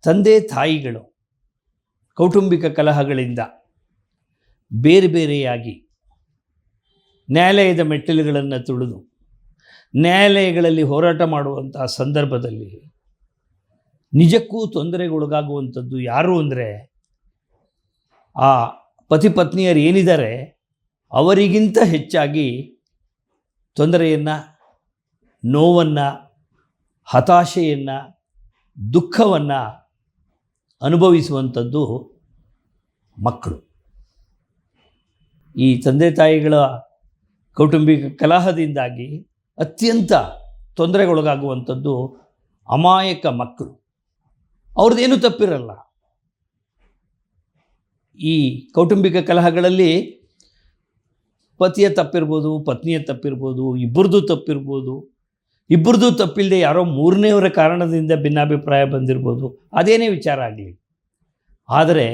ತಂದೆ ತಾಯಿಗಳು ಕೌಟುಂಬಿಕ ಕಲಹಗಳಿಂದ ಬೇರೆ ಬೇರೆಯಾಗಿ ನ್ಯಾಯಾಲಯದ ಮೆಟ್ಟಿಲುಗಳನ್ನು ತುಳಿದು ನ್ಯಾಯಾಲಯಗಳಲ್ಲಿ ಹೋರಾಟ ಮಾಡುವಂತಹ ಸಂದರ್ಭದಲ್ಲಿ ನಿಜಕ್ಕೂ ತೊಂದರೆಗೊಳಗಾಗುವಂಥದ್ದು ಯಾರು ಅಂದರೆ ಆ ಪತಿ ಪತ್ನಿಯರು ಏನಿದ್ದಾರೆ ಅವರಿಗಿಂತ ಹೆಚ್ಚಾಗಿ ತೊಂದರೆಯನ್ನು, ನೋವನ್ನು, ಹತಾಶೆಯನ್ನು, ದುಃಖವನ್ನು ಅನುಭವಿಸುವಂಥದ್ದು ಮಕ್ಕಳು. ಈ ತಂದೆ ತಾಯಿಗಳ ಕೌಟುಂಬಿಕ ಕಲಹದಿಂದಾಗಿ ಅತ್ಯಂತ ತೊಂದರೆಗೊಳಗಾಗುವಂಥದ್ದು ಅಮಾಯಕ ಮಕ್ಕಳು. ಅವ್ರದ್ದೇನೂ ತಪ್ಪಿರಲ್ಲ. ಈ ಕೌಟುಂಬಿಕ ಕಲಹಗಳಲ್ಲಿ ಪತಿಯ ತಪ್ಪಿರ್ಬೋದು, ಪತ್ನಿಯ ತಪ್ಪಿರ್ಬೋದು, ಇಬ್ಬರದ್ದು ತಪ್ಪಿರ್ಬೋದು, ಇಬ್ಬರದ್ದು ತಪ್ಪಿಲ್ಲದೆ ಯಾರೋ ಮೂರನೇವರ ಕಾರಣದಿಂದ ಭಿನ್ನಾಭಿಪ್ರಾಯ ಬಂದಿರ್ಬೋದು. ಅದೇನೇ ವಿಚಾರ ಆಗಲಿ, ಆದರೆ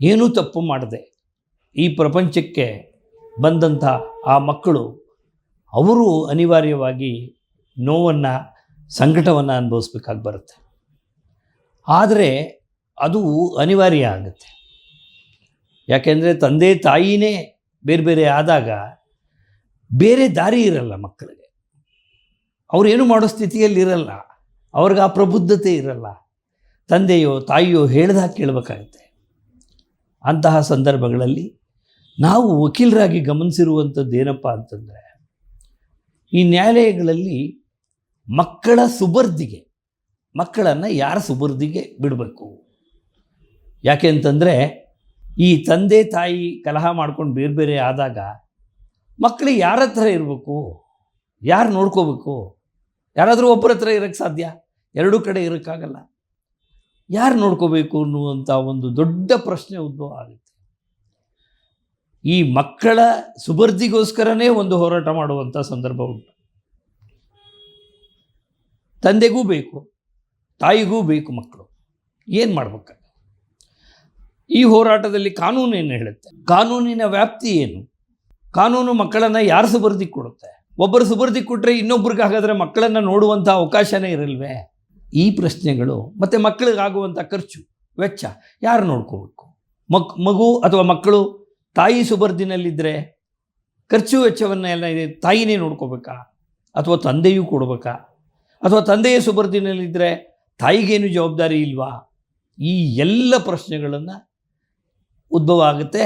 ಏನೂ ತಪ್ಪು ಮಾಡದೆ ಈ ಪ್ರಪಂಚಕ್ಕೆ ಬಂದಂಥ ಆ ಮಕ್ಕಳು ಅವರು ಅನಿವಾರ್ಯವಾಗಿ ನೋವನ್ನು, ಸಂಕಟವನ್ನು ಅನುಭವಿಸ್ಬೇಕಾಗಿ ಬರುತ್ತೆ. ಆದರೆ ಅದು ಅನಿವಾರ್ಯ ಆಗುತ್ತೆ. ಯಾಕೆಂದರೆ ತಂದೆ ತಾಯಿನೇ ಬೇರೆ ಬೇರೆ ಆದಾಗ ಬೇರೆ ದಾರಿ ಇರಲ್ಲ ಮಕ್ಕಳಿಗೆ. ಅವರೇನು ಮಾಡೋ ಸ್ಥಿತಿಯಲ್ಲಿರಲ್ಲ. ಅವ್ರಿಗೆ ಆ ಪ್ರಬುದ್ಧತೆ ಇರಲ್ಲ. ತಂದೆಯೋ ತಾಯಿಯೋ ಹೇಳಿದಾಗ ಕೇಳಬೇಕಾಗುತ್ತೆ. ಅಂತಹ ಸಂದರ್ಭಗಳಲ್ಲಿ ನಾವು ವಕೀಲರಾಗಿ ಗಮನಿಸಿರುವಂಥದ್ದು ಏನಪ್ಪ ಅಂತಂದರೆ, ಈ ನ್ಯಾಯಾಲಯಗಳಲ್ಲಿ ಮಕ್ಕಳ ಸುಬರ್ದಿಗೆ, ಮಕ್ಕಳನ್ನು ಯಾರ ಸುಬರ್ದಿಗೆ ಬಿಡಬೇಕು? ಯಾಕೆ ಅಂತಂದರೆ, ಈ ತಂದೆ ತಾಯಿ ಕಲಹ ಮಾಡ್ಕೊಂಡು ಬೇರೆ ಬೇರೆ ಆದಾಗ ಮಕ್ಕಳಿಗೆ ಯಾರ ಹತ್ರ ಇರಬೇಕು? ಯಾರು ನೋಡ್ಕೋಬೇಕು? ಯಾರಾದರೂ ಒಬ್ಬರ ಹತ್ರ ಇರೋಕ್ಕೆ ಸಾಧ್ಯ? ಎರಡೂ ಕಡೆ ಇರೋಕ್ಕಾಗಲ್ಲ. ಯಾರು ನೋಡ್ಕೋಬೇಕು ಅನ್ನುವಂಥ ಒಂದು ದೊಡ್ಡ ಪ್ರಶ್ನೆ ಉದ್ಭವ ಆಗುತ್ತೆ. ಈ ಮಕ್ಕಳ ಸುಬರ್ದಿಗೋಸ್ಕರನೇ ಒಂದು ಹೋರಾಟ ಮಾಡುವಂಥ ಸಂದರ್ಭ ಉಂಟು. ತಂದೆಗೂ ಬೇಕು, ತಾಯಿಗೂ ಬೇಕು ಮಕ್ಕಳು. ಏನು ಮಾಡ್ಬೇಕು? ಈ ಹೋರಾಟದಲ್ಲಿ ಕಾನೂನು ಏನು ಹೇಳುತ್ತೆ? ಕಾನೂನಿನ ವ್ಯಾಪ್ತಿ ಏನು? ಕಾನೂನು ಮಕ್ಕಳನ್ನು ಯಾರು ಸುಬರ್ದಿಗೆ ಕೊಡುತ್ತೆ? ಒಬ್ಬರು ಸುಬರ್ದಿಗೆ ಕೊಟ್ಟರೆ ಇನ್ನೊಬ್ರಿಗೆ ಹಾಗಾದರೆ ಮಕ್ಕಳನ್ನು ನೋಡುವಂಥ ಅವಕಾಶನೇ ಇರಲ್ವೇ? ಈ ಪ್ರಶ್ನೆಗಳು ಮತ್ತು ಮಕ್ಕಳಿಗಾಗುವಂಥ ಖರ್ಚು ವೆಚ್ಚ ಯಾರು ನೋಡ್ಕೋಬೇಕು? ಮಗು ಅಥವಾ ಮಕ್ಕಳು ತಾಯಿ ಸುಬರ್ದಿನಲ್ಲಿದ್ದರೆ ಖರ್ಚು ವೆಚ್ಚವನ್ನು ಎಲ್ಲ ತಾಯಿನೇ ನೋಡ್ಕೋಬೇಕಾ ಅಥವಾ ತಂದೆಯೂ ಕೊಡಬೇಕಾ? ಅಥವಾ ತಂದೆಯ ಸುಬರ್ದಿನಲ್ಲಿದ್ದರೆ ತಾಯಿಗೇನು ಜವಾಬ್ದಾರಿ ಇಲ್ವಾ? ಈ ಎಲ್ಲ ಪ್ರಶ್ನೆಗಳನ್ನು ಉದ್ಭವ ಆಗುತ್ತೆ.